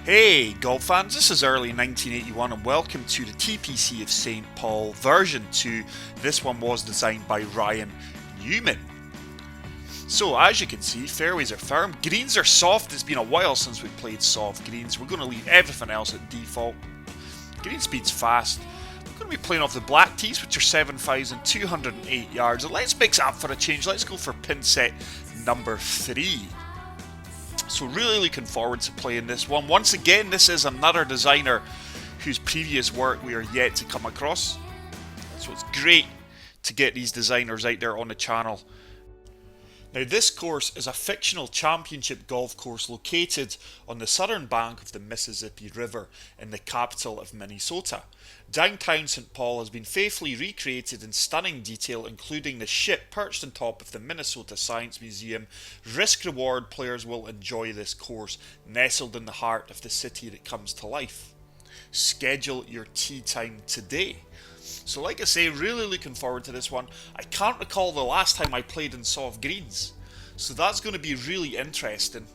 Hey golf fans, this is early 1981 and welcome to the TPC of St Paul version 2. This one was designed by Ryan Newman. So as you can see, fairways are firm, greens are soft. It's been a while since we played soft greens. We're going to leave everything else at default. Green speed's fast. We're going to be playing off the black tees, which are 7,208 yards. And let's mix up for a change. Let's go for pin set number 3. So really looking forward to playing this one. Once again, this is another designer whose previous work we are yet to come across. So it's great to get these designers out there on the channel. Now this course is a fictional championship golf course located on the southern bank of the Mississippi River in the capital of Minnesota. Downtown St. Paul has been faithfully recreated in stunning detail, including the ship perched on top of the Minnesota Science Museum. Risk-reward players will enjoy this course, nestled in the heart of the city that comes to life. Schedule your tee time today. So like I say, really looking forward to this one. I can't recall the last time I played in soft greens, so that's going to be really interesting.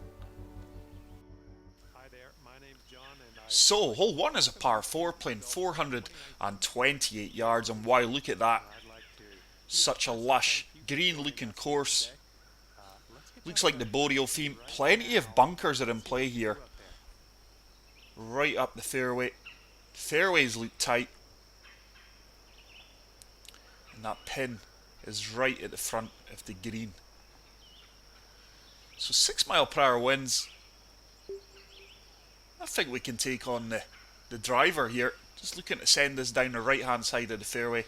Hi there, my name's John and So, hole 1 is a par 4, playing 428 yards, and wow, look at that. I'd like to Such a lush, green looking course. Looks like the boreal theme. Plenty of bunkers are in play here. Right up the fairway. Fairways look tight. And that pin is right at the front of the green. So 6 mile per hour winds. I think we can take on the driver here. Just looking to send this down the right hand side of the fairway.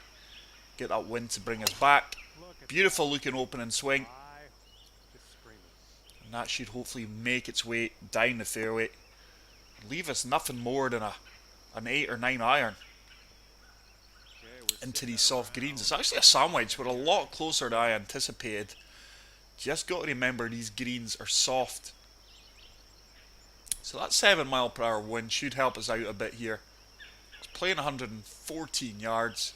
Get that wind to bring us back. Beautiful looking opening swing. And that should hopefully make its way down the fairway. Leave us nothing more than an 8 or 9 iron into these soft greens. It's actually a sandwich. We're a lot closer than I anticipated. Just got to remember these greens are soft. So that 7 mile per hour wind should help us out a bit here. It's playing 114 yards.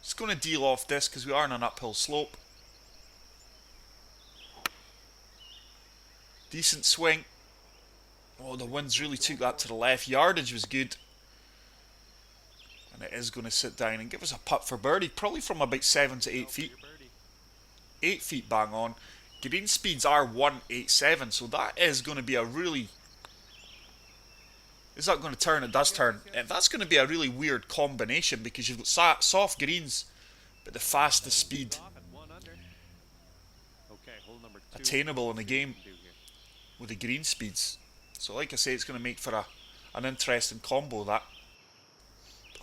Just going to deal off this because we are on an uphill slope. Decent swing. Oh, the winds really took that to the left. Yardage was good. And it is going to sit down and give us a putt for birdie. Probably from about 7 to 8 feet. 8 feet bang on. Green speeds are 187. So that is going to be a really... Is that going to turn? It does turn. And that's going to be a really weird combination because you've got soft greens, but the fastest speed attainable in the game with the green speeds. So like I say, it's going to make for an interesting combo, that.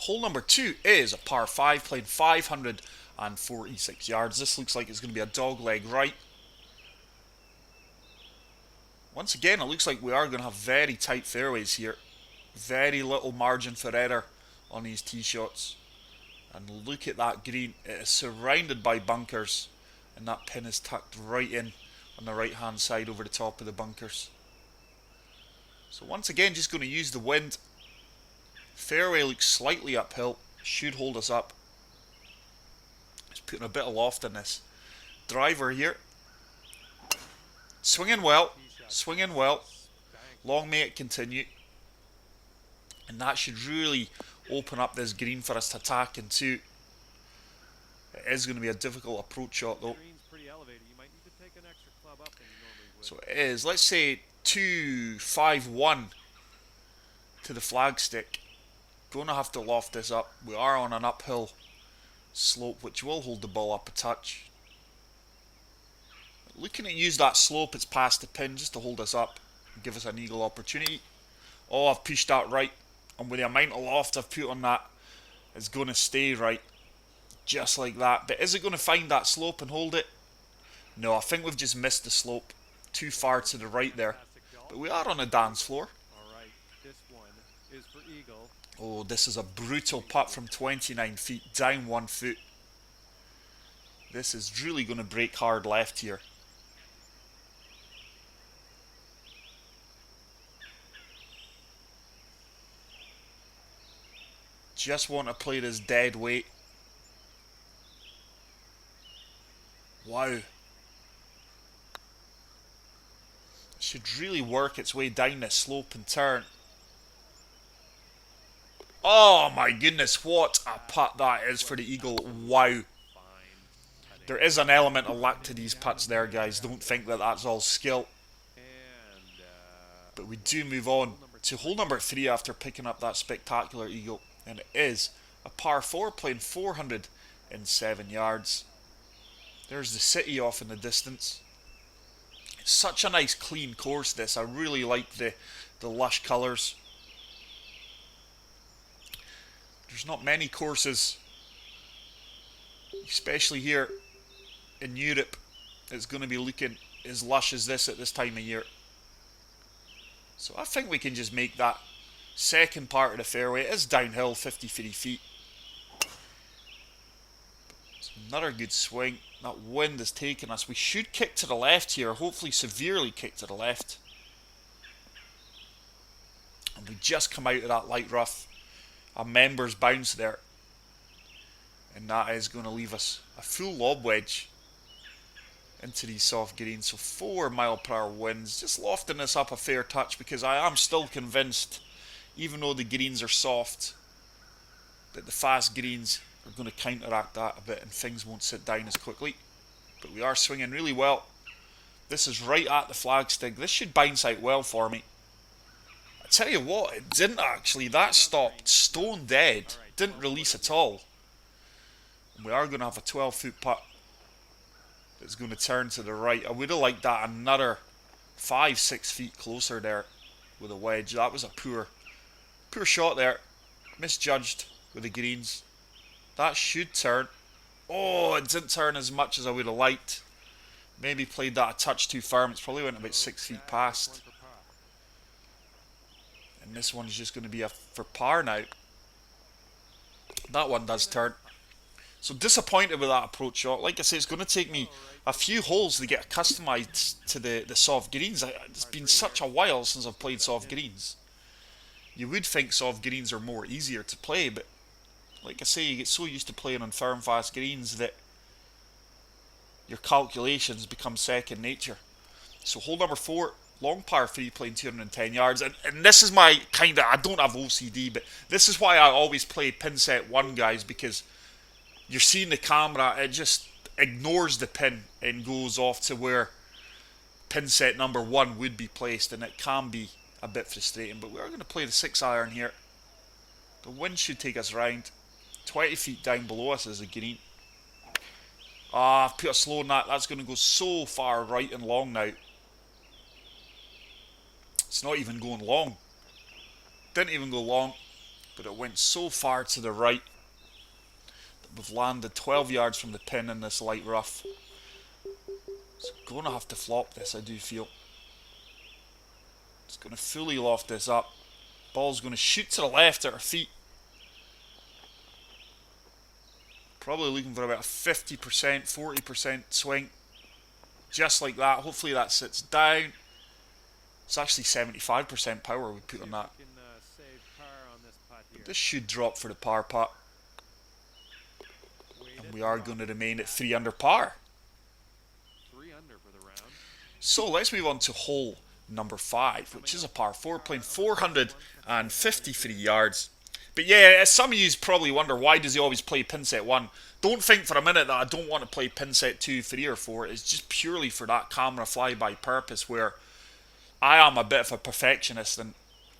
Hole number 2 is a par 5, playing 546 yards. This looks like it's going to be a dog leg right. Once again, it looks like we are going to have very tight fairways here. Very little margin for error on these tee shots. And look at that green. It is surrounded by bunkers. And that pin is tucked right in on the right hand side over the top of the bunkers. So once again, just going to use the wind. Fairway looks slightly uphill. Should hold us up. Just putting a bit of loft in this. Driver here. Swinging well. Swinging well. Long may it continue. And that should really open up this green for us to attack into. It is going to be a difficult approach shot though. So it is, let's say 2-5-1 to the flagstick. Going to have to loft this up. We are on an uphill slope which will hold the ball up a touch. Looking to use that slope, it's past the pin just to hold us up and give us an eagle opportunity. Oh, I've pushed that right. And with the amount of loft I've put on that, it's going to stay right. Just like that. But is it going to find that slope and hold it? No, I think we've just missed the slope. Too far to the right there. But we are on a dance floor. Oh, this is a brutal putt from 29 feet, down 1 foot. This is really going to break hard left here. Just want to play this dead weight. Wow. Should really work its way down this slope and turn. Oh my goodness, what a putt that is for the eagle. Wow. There is an element of luck to these putts there, guys. Don't think that that's all skill. But we do move on to hole number 3 after picking up that spectacular eagle. And it is a par 4 playing 407 yards. There's the city off in the distance. It's such a nice clean course this. I really like the lush colours. There's not many courses, especially here in Europe, that's going to be looking as lush as this at this time of year. So I think we can just make that second part of the fairway. It is downhill 53 feet. It's another good swing. That wind is taking us. We should kick to the left here, hopefully severely kick to the left. And we just come out of that light rough. A member's bounce there. And that is going to leave us a full lob wedge into these soft greens. So 4 mile per hour winds. Just lofting this up a fair touch because I am still convinced, even though the greens are soft, that the fast greens are going to counteract that a bit and things won't sit down as quickly. But we are swinging really well. This is right at the flagstick. This should bounce out well for me. I tell you what, it didn't actually. That stopped stone dead. Didn't release at all. And we are going to have a 12-foot putt that's going to turn to the right. I would have liked that another 5-6 feet closer there with a wedge. That was a poor shot there. Misjudged with the greens. That should turn. Oh, it didn't turn as much as I would have liked. Maybe played that a touch too firm. It's probably went about 6 feet past. And this one's just going to be for par now. That one does turn. So disappointed with that approach shot. Like I say, it's going to take me a few holes to get accustomed to the soft greens. It's been such a while since I've played soft greens. You would think soft greens are more easier to play, but like I say, you get so used to playing on firm, fast greens that your calculations become second nature. So hole number 4, long par 3 playing 210 yards. And this is my kind of, I don't have OCD, but this is why I always play pin set 1, guys, because you're seeing the camera, it just ignores the pin and goes off to where pin set number 1 would be placed, and it can be a bit frustrating. But we are going to play the 6-iron here. The wind should take us round. 20 feet down below us is the green. I've put a slow on that. That's going to go so far right and long now. It's not even going long. Didn't even go long, but it went so far to the right that we've landed 12 yards from the pin in this light rough. So I'm going to have to flop this, I do feel. It's going to fully loft this up. Ball's going to shoot to the left at our feet. Probably looking for about a 50%, 40% swing. Just like that. Hopefully that sits down. It's actually 75% power we put on that. But this should drop for the par putt. And we are going to remain at 3 under par. So let's move on to hole number 5, which is a par 4 playing 453 yards. But yeah, as some of you probably wonder, why does he always play pin set 1? Don't think for a minute that I don't want to play pin set 2, 3 or 4. It's just purely for that camera flyby purpose, where I am a bit of a perfectionist and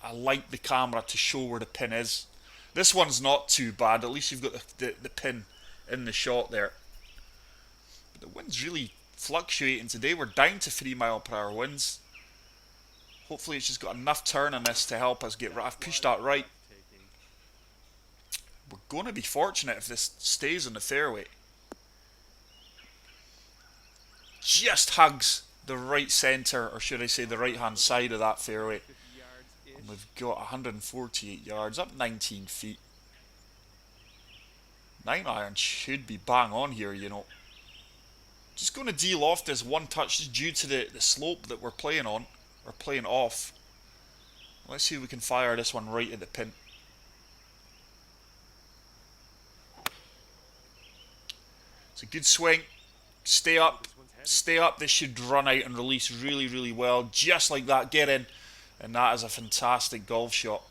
I like the camera to show where the pin is. This one's not too bad. At least you've got the pin in the shot there. But the wind's really fluctuating today. We're down to 3 mile per hour winds. Hopefully it's just got enough turn on this to help us get right. I've pushed that right. We're going to be fortunate if this stays in the fairway. Just hugs the right centre, or should I say the right hand side of that fairway. And we've got 148 yards, up 19 feet. 9-iron should be bang on here, you know. Just going to de-loft this one touch just due to the slope that we're playing on, or playing off. Let's see if we can fire this one right at the pin. It's a good swing. Stay up. Stay up. This should run out and release really, really well. Just like that. Get in. And that is a fantastic golf shot.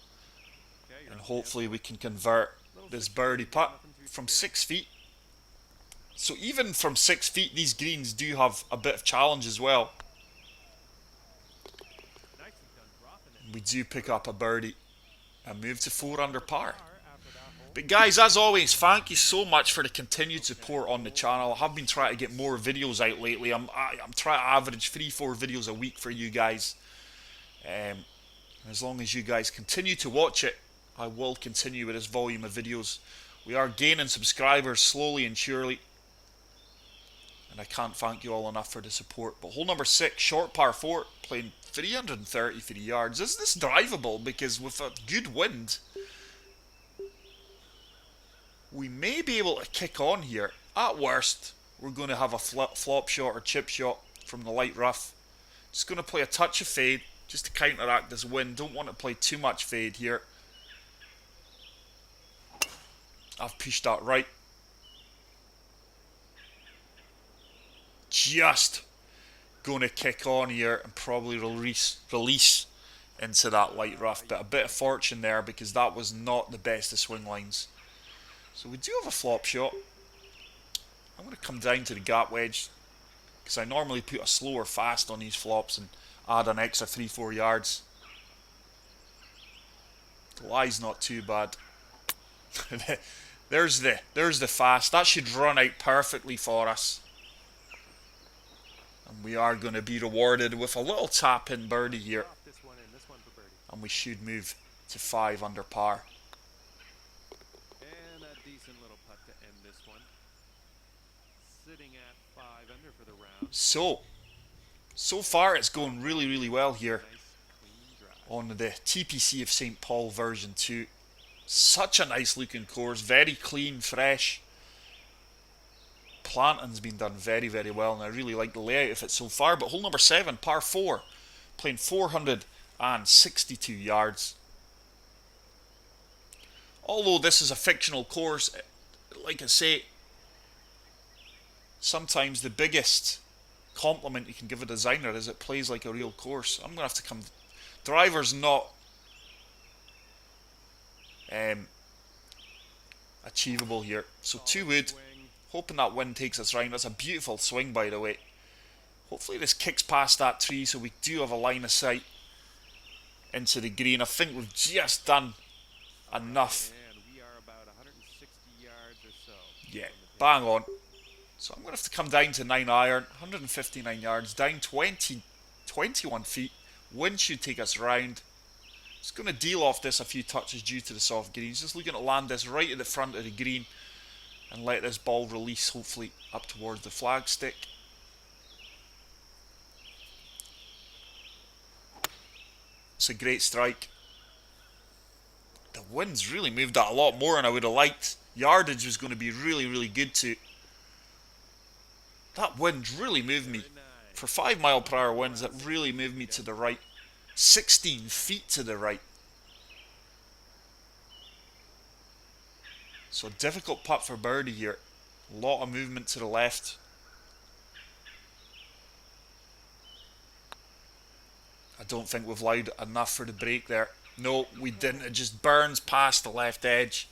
And hopefully we can convert this birdie putt from 6 feet. So even from 6 feet, these greens do have a bit of challenge as well. We do pick up a birdie and move to 4 under par. But guys, as always, thank you so much for the continued support on the channel. I have been trying to get more videos out lately. I'm trying to average 3-4 videos a week for you guys. As long as you guys continue to watch it, I will continue with this volume of videos. We are gaining subscribers slowly and surely, and I can't thank you all enough for the support. But hole number 6, short par 4, playing 333 yards. Is this drivable? Because with a good wind, we may be able to kick on here. At worst, we're going to have a flop shot or chip shot from the light rough. Just going to play a touch of fade just to counteract this wind. Don't want to play too much fade here. I've pushed that right. Just going to kick on here and probably release into that light rough. But a bit of fortune there because that was not the best of swing lines. So we do have a flop shot. I'm going to come down to the gap wedge because I normally put a slower fast on these flops and add an extra 3-4 yards. The lie's not too bad. There's the fast. That should run out perfectly for us. And we are going to be rewarded with a little tap in birdie here. And we should move to 5 under par. And a decent little putt to end this one. Sitting at 5 under for the round. So far it's going really, really well here on the TPC of St Paul version 2. Such a nice looking course, very clean, fresh. Planting's been done very, very well, and I really like the layout of it so far. But hole number 7, par 4, playing 462 yards. Although this is a fictional course, like I say, sometimes the biggest compliment you can give a designer is it plays like a real course. I'm going to have to come... Driver's not achievable here. So 2 wood, hoping that wind takes us round. That's a beautiful swing, by the way. Hopefully this kicks past that tree so we do have a line of sight into the green. I think we've just done enough. And we are about 160 yards or so. Yeah, bang on. So I'm going to have to come down to 9 iron, 159 yards, down 21 feet. Wind should take us round. Just going to deal off this a few touches due to the soft greens. Just looking to land this right at the front of the green and let this ball release hopefully up towards the flagstick. It's a great strike. The wind's really moved that a lot more than I would have liked. Yardage was going to be really, really good too. That wind really moved me. For 5 mile per hour winds, that really moved me to the right. 16 feet to the right. So a difficult putt for birdie here. A lot of movement to the left. I don't think we've allowed enough for the break there. No, we didn't. It just burns past the left edge.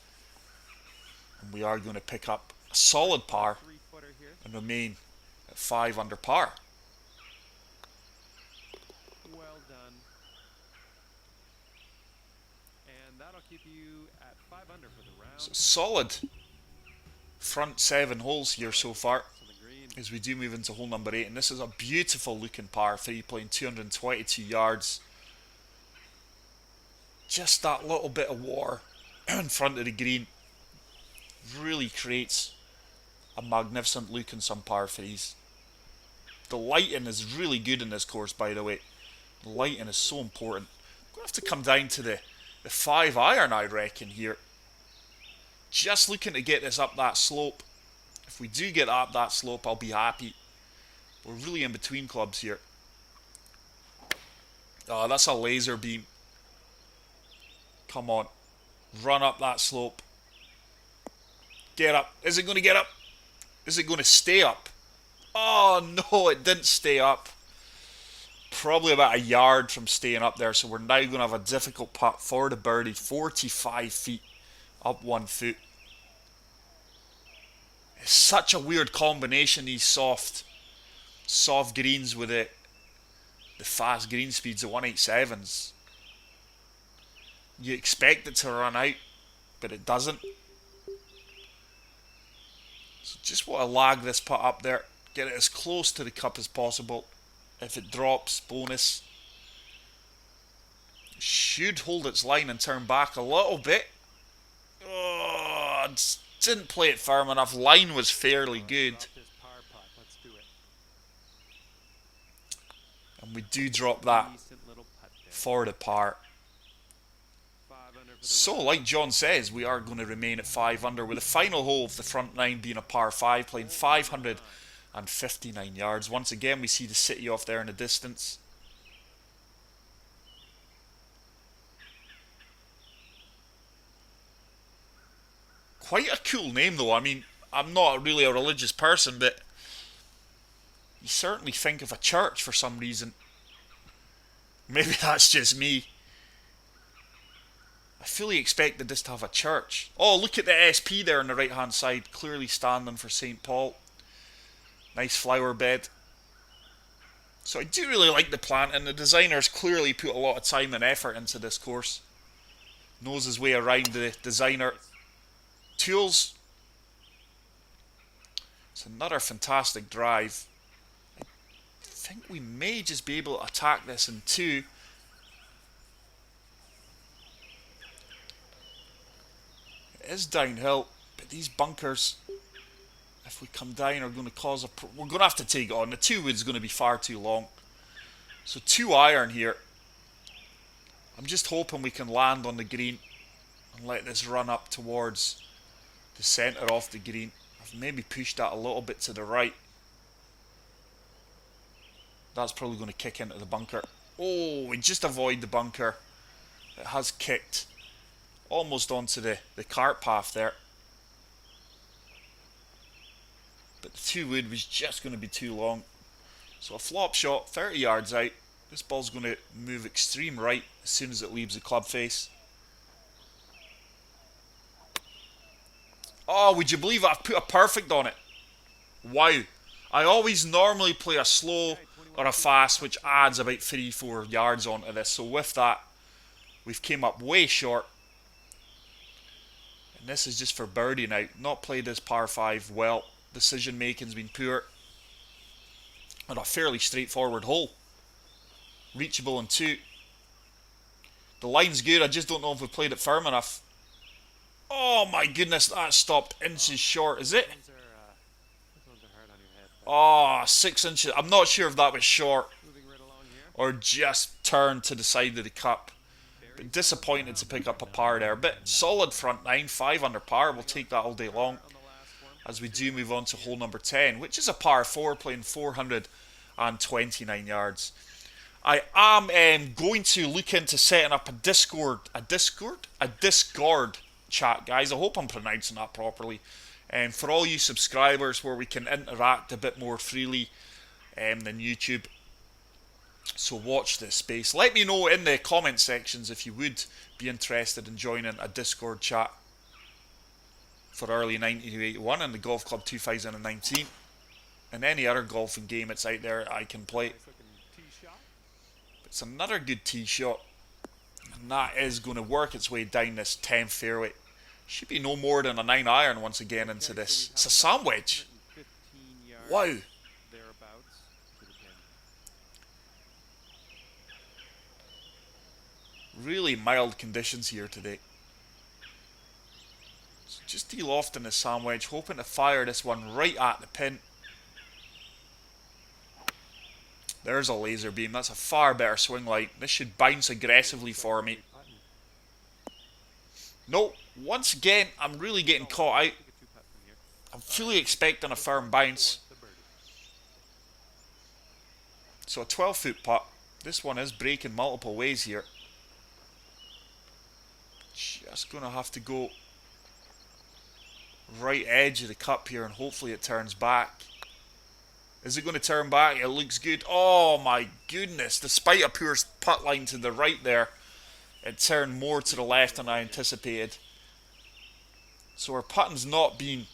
And we are going to pick up a solid par and remain at 5 under par. Well done. And that'll keep you at 5 under for the round. So solid front 7 holes here so far as we do move into hole number 8. And this is a beautiful looking par 3, playing 222 yards. Just that little bit of water in front of the green really creates a magnificent look in some par 3s. The lighting is really good in this course, by the way. The lighting is so important. I'm going to have to come down to the 5 iron, I reckon, here. Just looking to get this up that slope. If we do get up that slope, I'll be happy. We're really in between clubs here. Oh, that's a laser beam. Come on. Run up that slope. Get up. Is it going to get up? Is it going to stay up? Oh, no, it didn't stay up. probably about a yard from staying up there, so we're now going to have a difficult putt for the birdie. 45 feet up 1 foot. It's such a weird combination, these soft greens with the fast green speeds, the 187s. You expect it to run out, but it doesn't. So just want to lag this putt up there, get it as close to the cup as possible. If it drops, bonus. Should hold its line and turn back a little bit. Oh, didn't play it firm enough. Line was fairly good. And we do drop that for the par. So, like John says, we are going to remain at 5 under with the final hole of the front 9 being a par 5, playing 559 yards. Once again, we see the city off there in the distance. Quite a cool name, though. I mean, I'm not really a religious person, but you certainly think of a church for some reason. Maybe that's just me. I fully expected this to have a church. Oh, look at the SP there on the right hand side, clearly standing for St Paul. Nice flower bed. So I do really like the plant, and the designer's clearly put a lot of time and effort into this course. Knows his way around the designer tools. It's another fantastic drive. I think we may just be able to attack this in 2. It is downhill, but these bunkers, if we come down, are going to cause a... we're going to have to take it on. The 2 wood's going to be far too long. So 2 iron here. I'm just hoping we can land on the green and let this run up towards the centre of the green. I've maybe pushed that a little bit to the right. That's probably going to kick into the bunker. Oh, we just avoid the bunker. It has kicked almost onto the cart path there. But the 2 wood was just going to be too long. So a flop shot, 30 yards out. This ball's going to move extreme right as soon as it leaves the club face. Oh, would you believe I've put a perfect on it? Wow. I always normally play a slow or a fast, which adds about 3-4 yards onto this. So with that, we've came up way short. And this is just for birdie now. Not played this par 5 well. Decision making's been poor. And a fairly straightforward hole. Reachable in 2. The line's good, I just don't know if we played it firm enough. Oh my goodness, that stopped inches short, is it? Oh, 6 inches. I'm not sure if that was short or just turned to the side of the cup. But disappointed to pick up a par there. But solid front 9, 5 under par. We'll take that all day long as we do move on to hole number 10, which is a par 4 playing 429 yards. I am going to look into setting up a Discord chat, guys. I hope I'm pronouncing that properly. And for all you subscribers, where we can interact a bit more freely than YouTube. So watch this space. Let me know in the comment sections if you would be interested in joining a Discord chat for early 1981 and the Golf Club 2019 and any other golfing game that's out there I can play. It's another good tee shot, and that is going to work its way down this 10th fairway. Should be no more than a 9 iron once again into this. It's a sand wedge. Wow. Really mild conditions here today. So just tee loft in the sand wedge, hoping to fire this one right at the pin. There's a laser beam. That's a far better swing line. This should bounce aggressively for me. No, once again, I'm really getting caught out. I'm fully expecting a firm bounce. So a 12-foot putt. This one is breaking multiple ways here. Just going to have to go right edge of the cup here and hopefully it turns back. Is it going to turn back? It looks good. Oh my goodness. Despite a poor putt line to the right there, it turned more to the left than I anticipated. So our putting's not been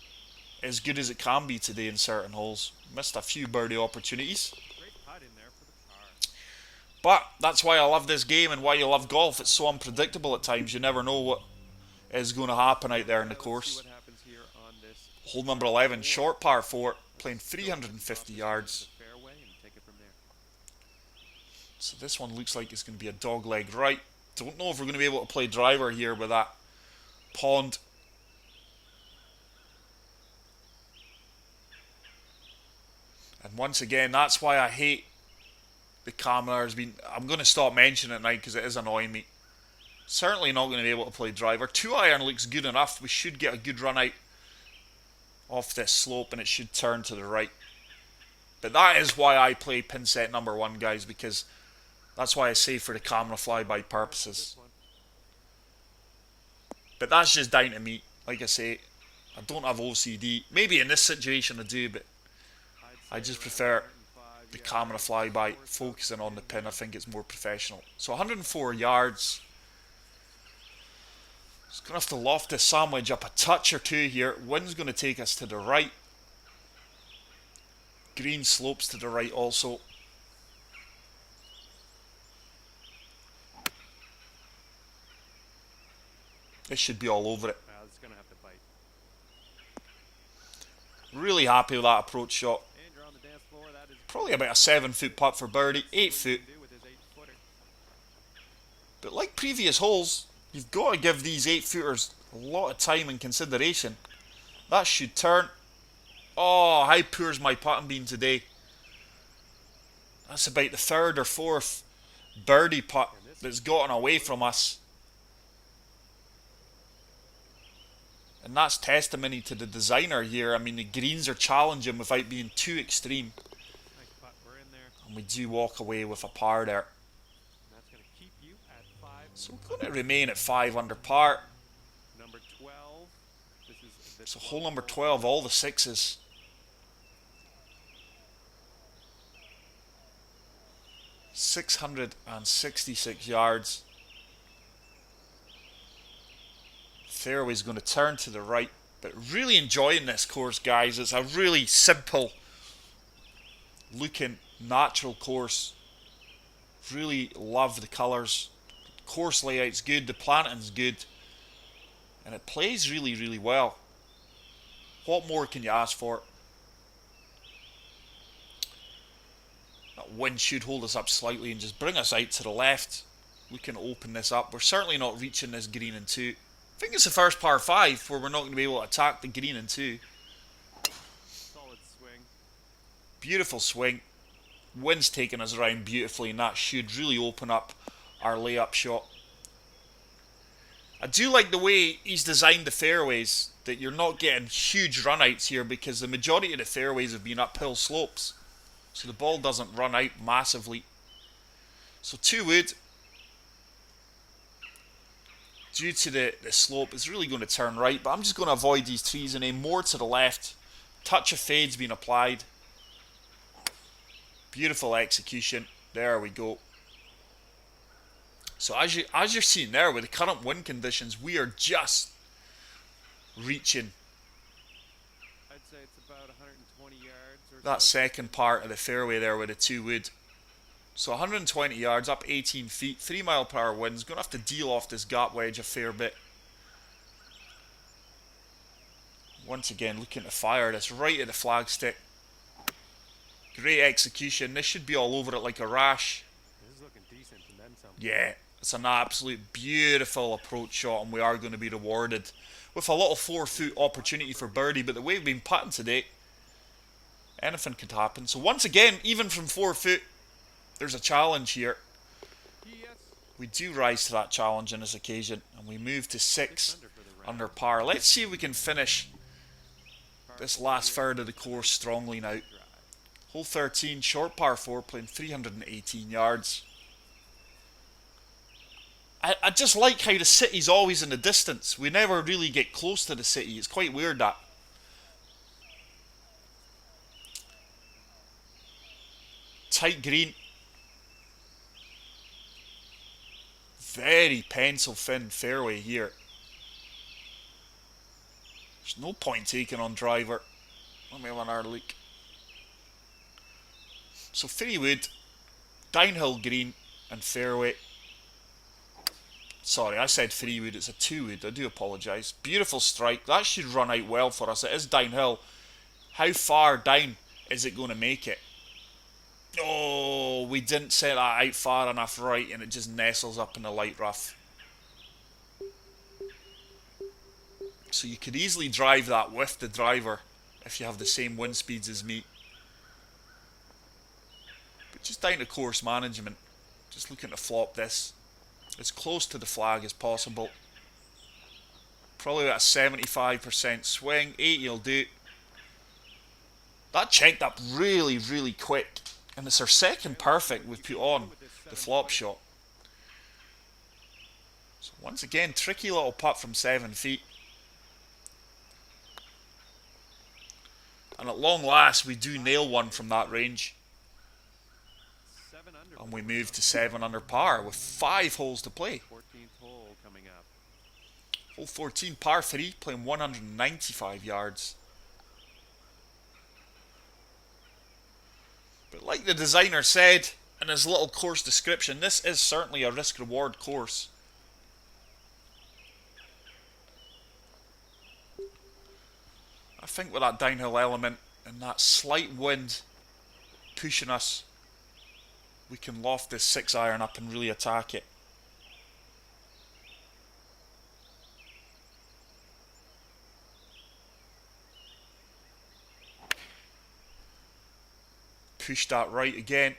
as good as it can be today in certain holes. Missed a few birdie opportunities. Great putt in there for the par. But that's why I love this game and why you love golf. It's so unpredictable at times. You never know what is going to happen out there in the course. Let's see what happens here on this Hole number 11, short par 4, playing 350 yards. fairway and take it from there. So this one looks like it's going to be a dog leg right. Don't know if we're going to be able to play driver here with that pond. And once again, that's why I hate the camera. I'm going to stop mentioning it now because it is annoying me. Certainly not going to be able to play driver. 2-iron looks good enough. We should get a good run out off this slope and it should turn to the right. But that is why I play pin set number 1, guys, because that's why I say for the camera flyby purposes. But that's just down to me. Like I say, I don't have OCD. Maybe in this situation I do, but I just prefer the camera flyby, focusing on the pin. I think it's more professional. So 104 yards. Just going to have to loft this sandwich up a touch or two here. Wind's going to take us to the right. Green slopes to the right also. This should be all over it. It's going to have to bite. Really happy with that approach shot. And you're on the dance floor. That is Probably about a 7-foot putt for birdie. 8 foot. do with his 8-footer. But like previous holes, you've got to give these 8-footers a lot of time and consideration. That should turn. Oh, how poor's my putting been today? That's about the 3rd or 4th birdie putt that's gotten away from us. And that's testimony to the designer here. I mean, the greens are challenging without being too extreme. Nice putt. We're in there. And we do walk away with a par there. And that's going to keep you at 5. So we're going to remain at 5 under par. Number 12. This is the So hole number 12, all the 6s. .666 yards. Fairway's going to turn to the right, but really enjoying this course, guys. It's a really simple looking natural course. Really love the colours. Course layout's good, the planting's good, and it plays really, really well. What more can you ask for? That wind should hold us up slightly and just bring us out to the left. We can open this up. We're certainly not reaching this green in 2. I think it's the first par 5 where we're not going to be able to attack the green in 2. solid swing. Beautiful swing. Wind's taking us around beautifully, and that should really open up our layup shot. I do like the way he's designed the fairways, that you're not getting huge runouts here because the majority of the fairways have been uphill slopes. So the ball doesn't run out massively. So 2 wood, due to the slope, is really going to turn right. But I'm just going to avoid these trees and aim more to the left. Touch of fade's been applied. Beautiful execution. There we go. So as you're seeing there, with the current wind conditions, we are just reaching I'd say it's about 120 yards or that so. second part of the fairway there with the 2 wood. So 120 yards, up 18 feet, 3 mile per hour winds. Going to have to deal off this gap wedge a fair bit. Once again, looking to fire this right at the flagstick. Great execution. This should be all over it like a rash. This is looking decent and then some. Yeah, it's an absolute beautiful approach shot, and we are going to be rewarded with a little 4-foot opportunity for birdie. But the way we've been putting today, anything could happen. So once again, even from 4 foot, there's a challenge here. Yes. We do rise to that challenge on this occasion, and we move to 6 under for the round. under par. Let's see if we can finish this last third of the course strongly now. Drive. Hole 13, short par 4, playing 318 yards. I just like how the city's always in the distance. We never really get close to the city. It's quite weird, that. tight green. Very pencil thin fairway here. There's no point taking on driver. Let me have another look. So 3 wood, downhill green and fairway. Sorry, I said 3 wood, it's a 2 wood, I do apologise. Beautiful strike, that should run out well for us. It is downhill. How far down is it going to make it? Oh, we didn't set that out far enough right, and it just nestles up in the light rough. So you could easily drive that with the driver if you have the same wind speeds as me. But just down to course management. Just looking to flop this as close to the flag as possible. Probably about a 75% swing. 80 will do. That checked up really, really quick. And it's our second perfect we've put on the flop shot. So once again, tricky little putt from 7 feet. And at long last, we do nail one from that range. And we move to 7 under par with 5 holes to play. 14th hole coming up. Hole 14, par 3, playing 195 yards. But like the designer said in his little course description, this is certainly a risk-reward course. I think with that downhill element and that slight wind pushing us, we can loft this 6-iron up and really attack it. Push that right again.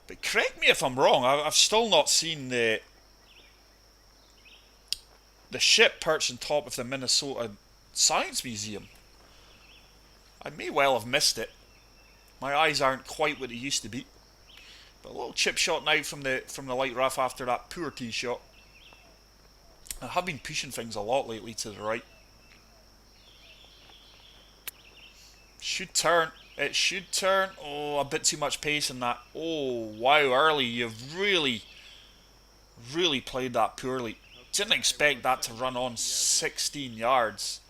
But correct me if I'm wrong, I've still not seen the ship perched on top of the Minnesota Science Museum. I may well have missed it. My eyes aren't quite what they used to be. But a little chip shot now from the light rough after that poor tee shot. I have been pushing things a lot lately to the right. Should turn. It should turn. Oh, a bit too much pace in that. Oh, wow, early. You've really, really played that poorly. Didn't expect that to run on 16 yards.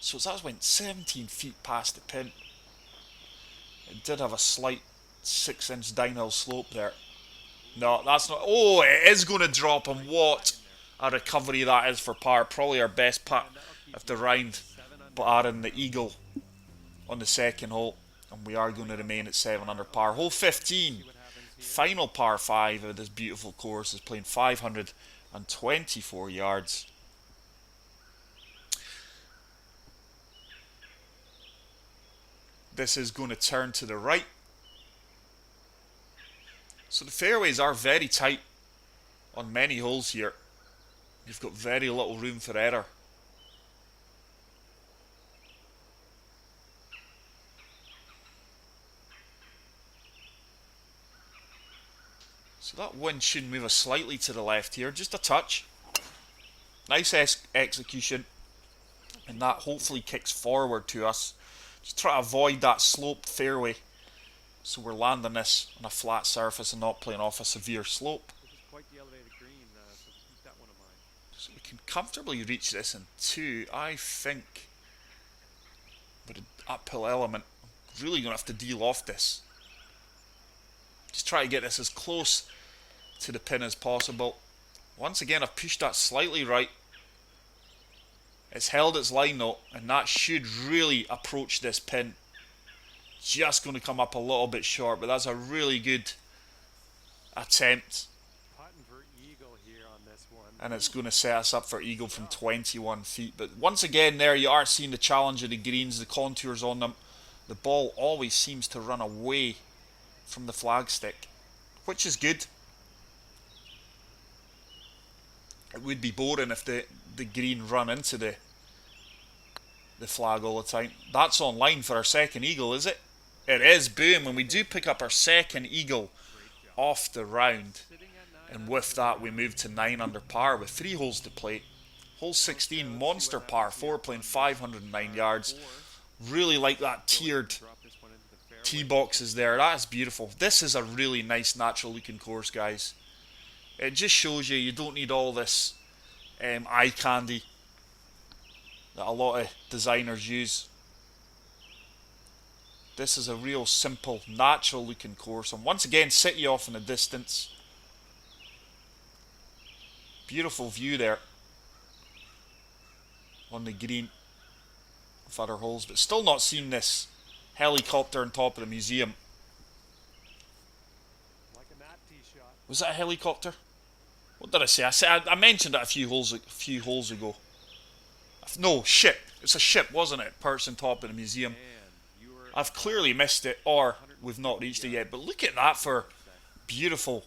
So that went 17 feet past the pin. It did have a slight 6-inch downhill slope there. No, that's not. Oh, it is going to drop, and what a recovery that is for par. Probably our best putt of the round, barring the eagle on the second hole. And we are going to remain at 7 under par. Hole 15, final par 5 of this beautiful course, is playing 524 yards. This is going to turn to the right. So the fairways are very tight on many holes here. You've got very little room for error. So that wind should move us slightly to the left here, just a touch. Nice execution, and that hopefully kicks forward to us. Just try to avoid that sloped fairway, so we're landing this on a flat surface and not playing off a severe slope. This is quite the elevated green, so keep that one in mind. So we can comfortably reach this in 2, I think. With an uphill element, I'm really going to have to de-loft this. Just try to get this as close to the pin as possible. Once again, I've pushed that slightly right. It's held its line though, and that should really approach this pin. Just going to come up a little bit short, but that's a really good attempt. Putting for eagle here on this one. And it's going to set us up for eagle from 21 feet. But once again, there you are seeing the challenge of the greens, the contours on them. The ball always seems to run away from the flagstick, which is good. It would be boring if the green run into the flag all the time. That's on line for our second eagle, is it? It is. Boom. And we do pick up our second eagle off the round. And with that, we move to 9 under par with 3 holes to play. Hole 16, monster par 4, playing 509 yards. Really like that tiered tee boxes there. That is beautiful. This is a really nice natural looking course, guys. It just shows you don't need all this eye candy that a lot of designers use. This is a real simple, natural looking course. And once again, city off in the distance. Beautiful view there on the green of other holes. But still not seen this helicopter on top of the museum. Like a nat tee shot. Was that a helicopter? What did I say? I mentioned it a few holes ago. No, ship. It's a ship, wasn't it? Perched on top of the museum. I've clearly missed it, or we've not reached it yet. But look at that for beautiful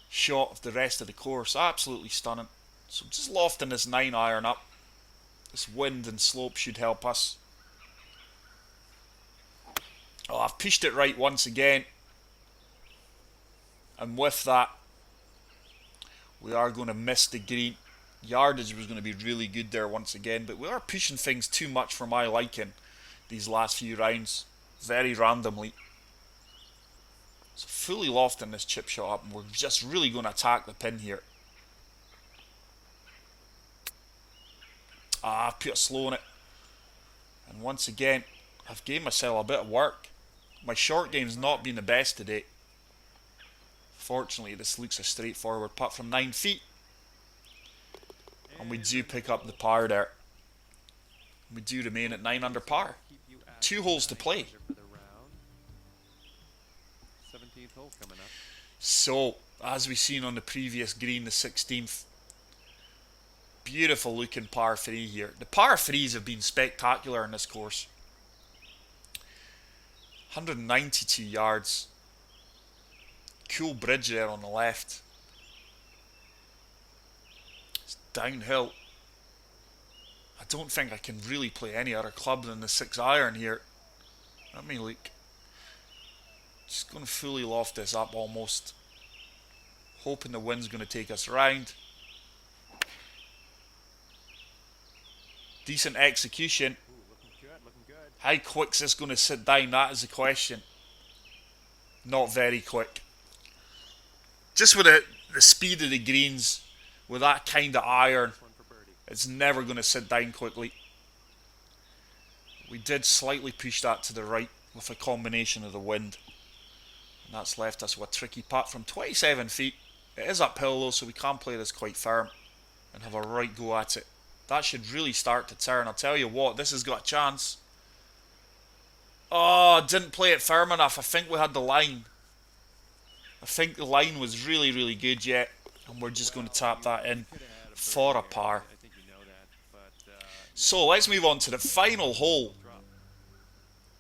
shot of the rest of the course. Absolutely stunning. So just lofting this 9-iron up. This wind and slope should help us. Oh, I've pushed it right once again. And with that, we are going to miss the green. Yardage was going to be really good there once again, but we are pushing things too much for my liking these last few rounds, very randomly. So fully lofting this chip shot up, and we're just really going to attack the pin here. I've put a slow on it, and once again I've gave myself a bit of work. My short game's not been the best today. Fortunately, this looks a straightforward putt from 9 feet. And we do pick up the par there. We do remain at 9 under par. 2 holes to play. 17th hole coming up. So, as we've seen on the previous green, the 16th, beautiful looking par 3 here. The par 3s have been spectacular in this course. 192 yards. Cool bridge there on the left. It's downhill. I don't think I can really play any other club than the 6-iron here. Let me look. Just going to fully loft this up almost. Hoping the wind's going to take us round. Decent execution. Ooh, looking good. How quick's this going to sit down? That is the question. Not very quick. Just with the speed of the greens, with that kind of iron, it's never going to sit down quickly. We did slightly push that to the right with a combination of the wind. And that's left us with a tricky putt from 27 feet. It is uphill though, so we can play this quite firm and have a right go at it. That should really start to turn. I'll tell you what, this has got a chance. Oh, didn't play it firm enough. I think we had the line. I think the line was really, really good yet. And we're just going to tap that in for a par. So let's move on to the final hole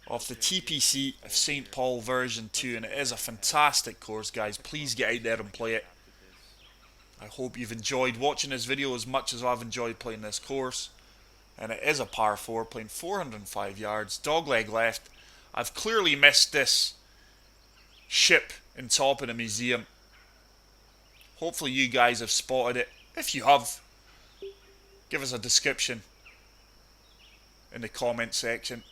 of the TPC of St Paul version 2. And it is a fantastic course, guys. Please get out there and play it. I hope you've enjoyed watching this video as much as I've enjoyed playing this course. And it is a par 4, playing 405 yards, dogleg left. I've clearly missed this ship in top of the museum. Hopefully you guys have spotted it. If you have, give us a description in the comment section.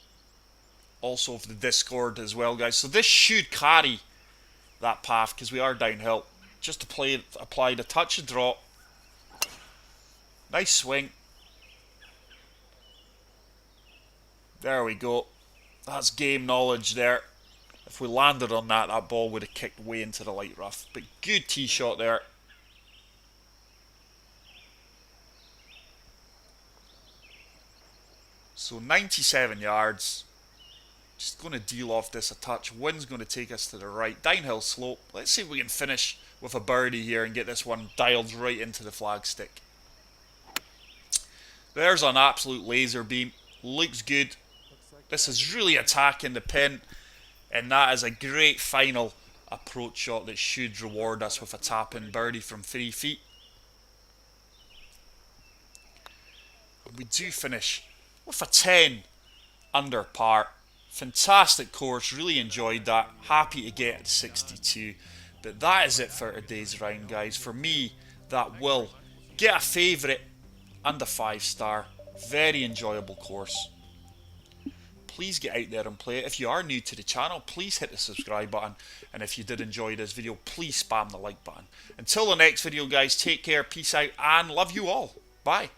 Also for the Discord as well, guys. So this should carry that path because we are downhill. Just to apply the touch and drop. Nice swing. There we go. That's game knowledge there. If we landed on that, that ball would have kicked way into the light rough. But good tee shot there. So 97 yards. Just going to de-loft this a touch. Wind's going to take us to the right. Downhill slope. Let's see if we can finish with a birdie here and get this one dialed right into the flagstick. There's an absolute laser beam. Looks good. This is really attacking the pin. And that is a great final approach shot that should reward us with a tap-in birdie from 3 feet. And we do finish with a 10 under par. Fantastic course, really enjoyed that. Happy to get at 62. But that is it for today's round, guys. For me, that will get a favourite and a 5-star. Very enjoyable course. please get out there and play it. If you are new to the channel, please hit the subscribe button. And if you did enjoy this video, please spam the like button. Until the next video, guys, take care, peace out, and love you all. Bye.